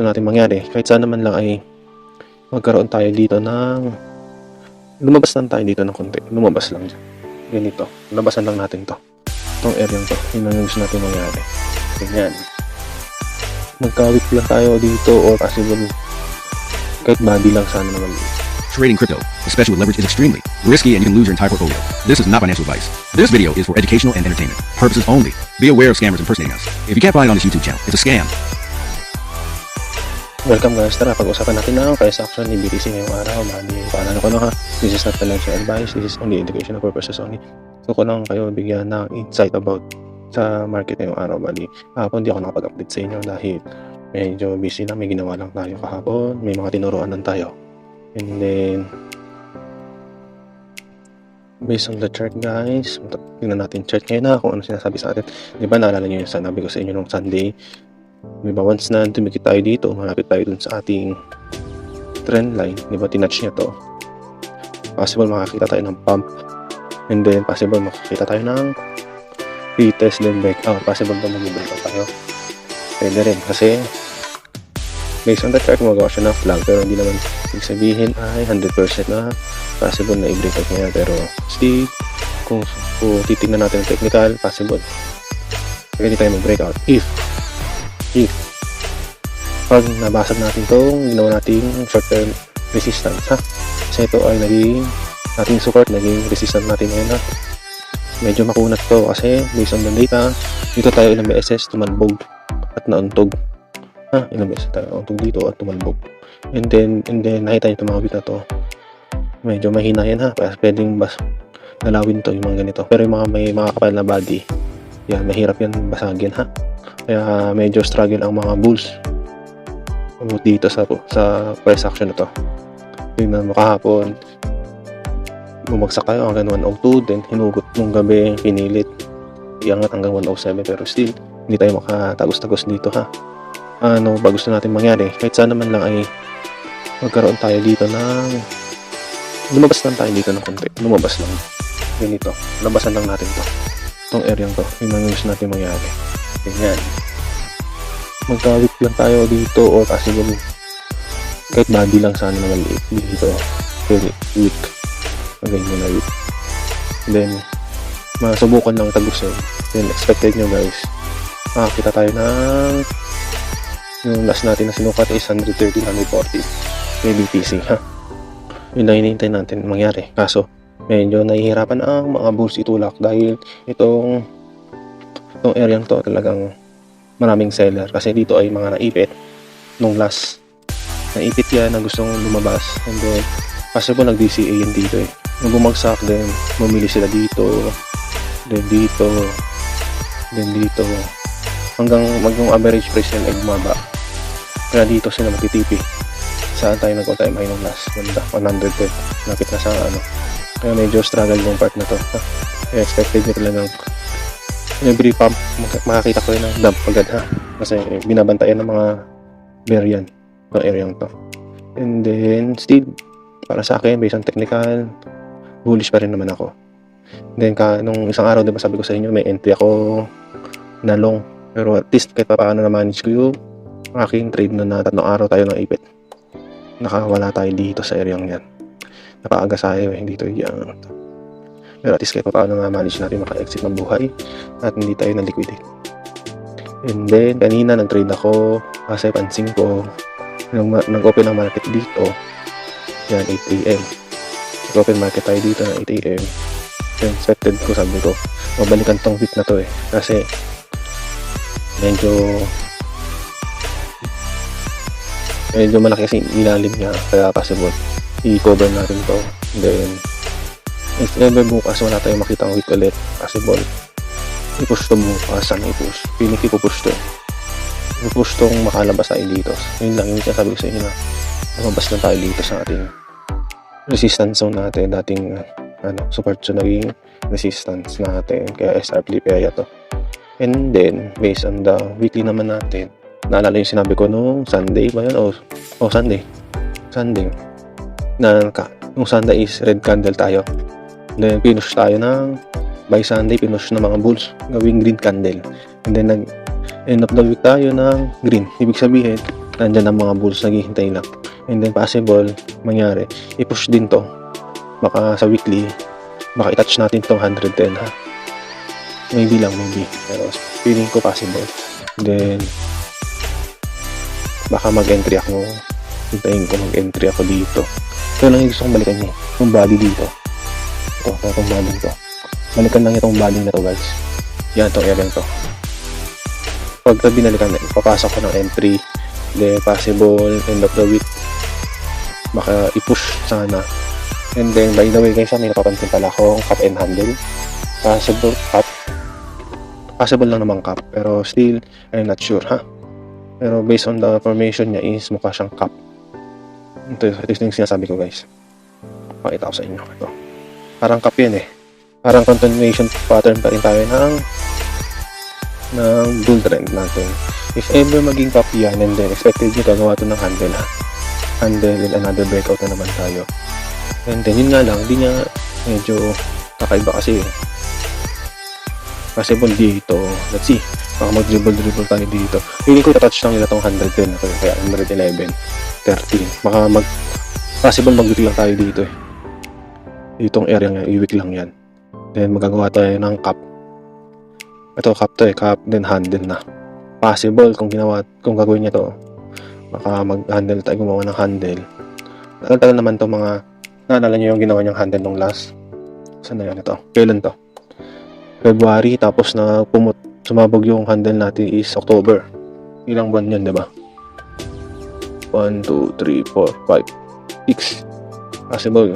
natin mangyari. Kahit saan naman lang ay magkaroon tayo dito ng lumabas lang tayo dito ng konti. Lumabas lang dyan. Ganito. Labasan lang natin to. Itong area to. Yun ang gusto natin mangyari. Ganyan. Magkawit lang tayo dito or possible kahit body lang sana naman. Trading crypto, especially with leverage, is extremely risky and you can lose your entire portfolio. This is not financial advice. This video is for educational and entertainment purposes only. Be aware of scammers impersonating us. If you can't find it on this YouTube channel, it's a scam. Welcome guys, tara pag-usapan natin ang price action ni BTC ngayong araw. Paalala ko lang ha, this is not financial advice, this is only educational purposes only. So ko lang kayo bigyan ng insight about sa market ngayong araw. Kahapon di ako nakapag-update sa inyo dahil medyo busy lang, may ginawa lang tayo kahapon, may mga tinuruan lang tayo. And then based on the chart guys, tingnan natin chart ngayon na kung ano sinasabi sa atin. Di ba naalala nyo yung sanabi ko sa inyo nung Sunday? Diba, once na tumikit tayo dito, malapit tayo dun sa ating trend line, diba, tinatch niya to, possible makakita tayo ng pump, and then possible makakita tayo ng retest, then breakout, possible na mag-breakout tayo. Pwede rin, kasi based on the chart, magawa siya ng flag, pero hindi naman ibig sabihin ay 100% na possible na i-breakout niya, pero still, kung titignan natin ang technical, possible pwede tayo mag-breakout if pag nabasag natin itong ginawa nating short-term resistance ha. Kasi ito ay naging nating support, naging resistance natin ngayon ha. Medyo makunat to kasi based on the data, dito tayo ilang beses tumalbog at nauntog ha. Ilang beses tayo nauntog dito at tumalbog, and then nakita nyo itong mga bit na to, medyo mahina yan ha. Pwedeng dalawin to yung mga ganito, pero yung mga may mga kapal na body yan, mahirap yan basagin ha. Kaya medyo struggle ang mga bulls dito sa price action na to. Tingnan mo kahapon, bumagsak tayo hanggang 102, then hinugot nung gabi, pinilit iangat hanggang 107, pero still hindi tayo makatagos-tagos dito ha. Ano ba gusto natin mangyari? Kahit saan naman lang ay magkaroon tayo dito ng lumabas lang tayo dito ng konti. Lumabas lang. Ganito. Labasan lang natin to. Itong area to. Yun ang gusto natin mangyari. Ganyan. Magkawit lang tayo dito or possible kahit body lang sana naman dito. Very weak. Ganyan na weak. Then, masubukan lang tagusin. Then, expected nyo guys, makakita tayo ng yung last natin na sinukat is 130, 140 may BTC ha. Yun lang hinihintay natin mangyari. Kaso, medyo nahihirapan ang mga bulls itulak dahil itong area to talagang maraming seller kasi dito ay mga naipit nung last naipit yan na gustong lumabas, and then possible nag-DCA yun dito nung bumagsak, then bumili sila dito, then dito, then dito hanggang yung average price yan ay bumaba, kaya dito sila magtitipi. Saan tayo nag-all-time high nung last? 110, lapit na sa ano, kaya medyo struggle yung part na to ha? Kaya expected nyo talagang every pump makakita ko rin ng dump agad ha, kasi binabantayan ng mga bear yan ng area to. And then still para sa akin based on technical, bullish pa rin naman ako. Then nung isang araw diba sabi ko sa inyo may entry ako na long, pero at least kahit paano na manage ko yung aking trade na 3 araw tayo ng ipit, nakawala tayo dito sa area yan, napaaga sayo dito yan. Pero at least kahit paano nga manage natin maka-exit ng buhay at hindi tayo na-liquidate. And then, kanina nag-trade ako kasi pansin ko nag-open ang market dito. Yan, 8 AM. Nag-open market tayo dito na 8 AM. Then, expected ko, sabi ko, mabalikan tong bit na to kasi medyo malaki kasi ilalim niya, kaya possible i-cover natin to. And then, if ever bukas wala tayong makita ang week ulit, possible i-push to bukas. Sana i-push, pinik i-push to i-push tong makalabas tayo dito. Yun lang yung sabi ko sa inyo na lumabas na tayo dito sa ating resistance zone natin, dating support zone naging resistance natin, kaya SR flip area to. And then based on the weekly naman natin, naalala yung sinabi ko nung Sunday ba yun? Sunday na yung Sunday is red candle tayo. Then, pinush tayo ng by Sunday, pinush ng mga bulls gawing green candle. And then, end of the week tayo ng green. Ibig sabihin, nandyan ang mga bulls naghihintay lang. And then possible, mangyari, i-push din to. Baka sa weekly, baka i-touch natin tong 110 ha. Maybe lang, maybe. Pero feeling ko possible. Then, baka mag-entry ako. Hintayin ko mag-entry ako dito. Ito lang yung gusto kong balikan niya. Yung body dito. Itong body to. Balikan lang itong body na to guys. Yan, itong area to. Pag binalikan na, papasok ko ng entry. Then, possible, end of the week. Baka i-push sana. And then, by the way guys, may napapansin pala akong cup and handle. Possible cup. Possible lang naman cup. Pero still, I'm not sure ha. Pero based on the formation niya is mukha siyang cup. Ito yung sinasabi ko guys. Pakita ko sa inyo. Ito. Parang cup yan eh. Parang continuation pattern pa rin tayo ng bull trend natin. If ever maging cup yan, and then expected nyo gagawa ito ng handle ha. Handle and another breakout na naman tayo. And then yun nga lang, di niya medyo kakaiba kasi possible dito. Let's see. Baka mag-dribble tayo dito. Feeling ko touch lang nila itong 110 ako. Kaya 111, 13. Baka possible mag-week lang tayo dito eh. Itong area nga, i-week lang yan. Then magagawa tayo ng cup. Ito cup to eh. Cup, then handle na. Possible kung gagawin niya to. Baka mag-handle tayo, gumawa ng handle. Tagal naman to mga, naalala niyo yung ginawa niyang handle nung last. Saan na yan ito? Kailan to? February, tapos na sumabog yung handle natin is October. Ilang buwan yun, diba? 1, 2, 3, 4, 5, 6. Possible.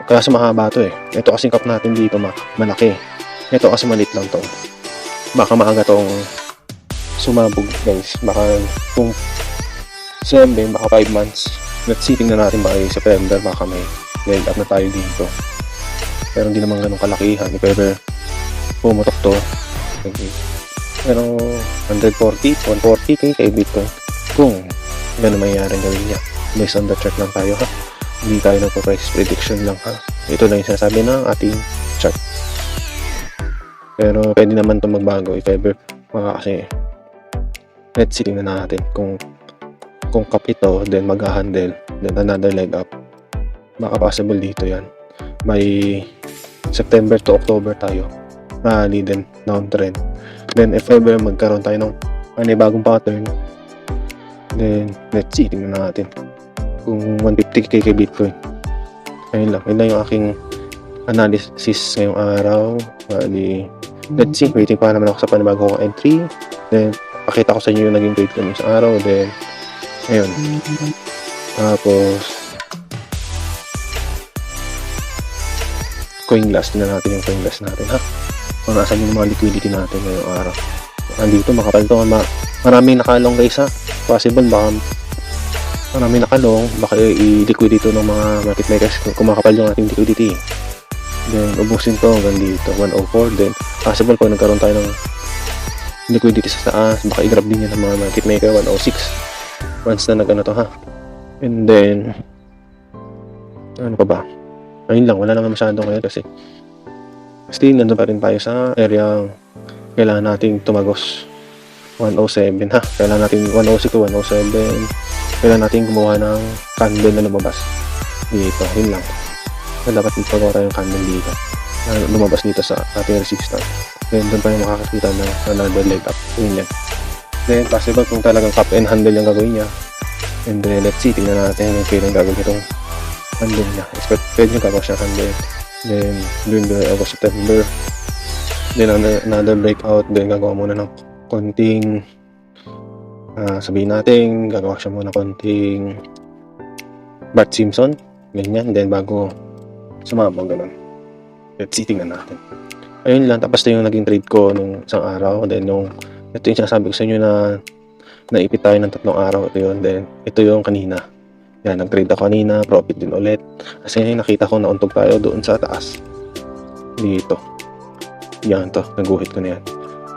Kasi mahaba to eh. Ito kasing cup natin dito malaki. Ito kasi maliit lang to. Baka maaga tong sumabog guys. Baka kung December, baka 5 months. Let's see, tingnan natin baka yung September, baka may leg up na tayo dito. Pero hindi naman ganun kalakihan. If ever pumutok to, okay. Pero 140k kay Bitcoin. Kung ganun mayayari gawin niya. Based on the chart lang tayo ha. Hindi tayo nagpo-price prediction lang ha. Ito lang yung sinasabi ng ating chart. Pero pwede naman itong magbago if ever kasi let's see, tingnan natin kung cup ito, then mag-handle, then another leg up. Baka possible dito yan. By September to October tayo. Rally, then downtrend. Then if ever magkaroon tayo ng bagong pattern, then let's see, tingnan natin kung 150k kay Bitcoin. Ayun lang yung aking analysis ngayong araw. Let's see, waiting pa naman ako sa panibago kong entry. Then pakita ko sa inyo yung naging trade ko ngayong araw. Then ayun, tapos coin glass, tingnan natin yung coin glass natin ha. Kung nasan yung mga liquidity natin ngayong araw. Andito makapal to, maraming nakalong guys ha. Possible baka maraming nakalong, baka i-liquid dito ng mga market makers kung makapal yung ating liquidity. Then ubusin to hanggang dito 104. Then possible pag nagkaroon tayo ng liquidity sa taas, baka i-grab din yan ng mga market maker 106 once na nag-ano to ha. And then ano pa ba, ayun lang, wala naman masyado ngayon kasi still nandun pa rin tayo sa area kailangan nating tumagos 107 ha. Kailangan natin 106 to 107. Kailangan natin gumawa ng candle na lumabas dito. Yun lang. Dapat ipagawa tayong candle dito na lumabas dito sa ating resistance. Then doon tayo makakakita na another leg up. Yun yan. Then possible kung talagang cup and handle yung gagawin niya. And then let's see, tingnan natin yung kailan gagawin itong handle niya. Expect pwede yung gagawa siya handle. Then June, August, September. Then another breakout. Then gagawa muna ng konting sabihin natin, gagawa siya muna konting Bart Simpson. Ganyan. Then bago sumabog ganun. Let's see, tingnan natin. Ayun lang, tapos na yung naging trade ko nung isang araw. Then ito yung sinasabi ko sa inyo na naipit tayo ng 3 araw. Ito yun. Then ito yung kanina. Yan, nag-trade ako kanina, profit din ulit. Kasi nakita ko na untog tayo doon sa taas. Dito. Yan to, naguhit ko na yan.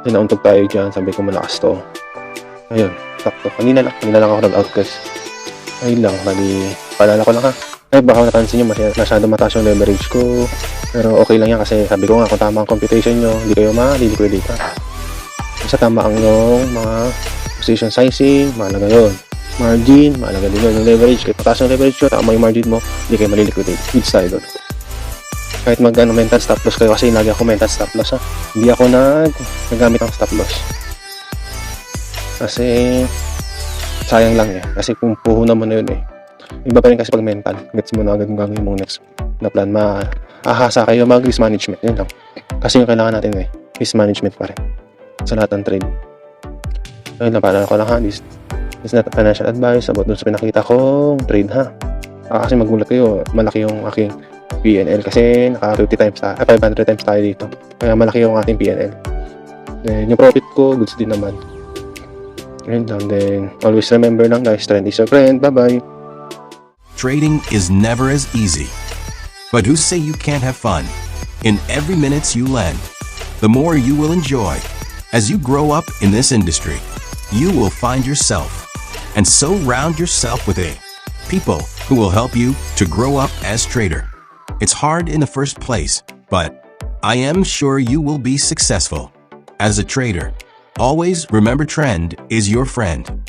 Then nauntog tayo dyan, sabi ko malakas to. Ayun, sakto. Kanina lang ako nag-out guys. Ayun lang, bali, paalala ko lang ha. Ay, baka napansin nyo, masyado mataas yung leverage ko. Pero okay lang yan kasi sabi ko nga, kung tama ang computation nyo, hindi kayo ma-liquidate ha. Basta tama ang yung mga position sizing, mahalaga yun. Margin, mahalaga din yun. Yung leverage, kahit pataas yung leverage yun, tama yung margin mo, hindi kayo maliliquidate. Goods tayo doon. Kahit mental stop loss kayo, kasi lagi ako mental stop loss ha. Hindi ako nagamit ng stop loss. Kasi sayang lang eh. Kasi kung puhunan mo na yun eh. Iba pa rin kasi pag mental. Gets mo na agad yung gagawin mong next na plan. Ahasa kayo mag-risk management. Yun lang. Kasi yung kailangan natin eh, risk management pa rin. Sa lahat ng trade. Ayun lang, paalala ko lang ha. This is not a financial advice about dun sa pinakita kong trade ha. Kasi magulat kayo, malaki yung aking PNL kasi naka 500 times tayo dito. Kaya malaki yung ating PNL. Then yung profit ko, goods din naman. Ayun lang. Then always remember lang guys, trend is your friend. Bye-bye. Trading is never as easy. But who say you can't have fun? In every minute you lend, the more you will enjoy. As you grow up in this industry, you will find yourself and so round yourself with people who will help you to grow up as trader. It's hard in the first place, but I am sure you will be successful. As a trader, always remember trend is your friend.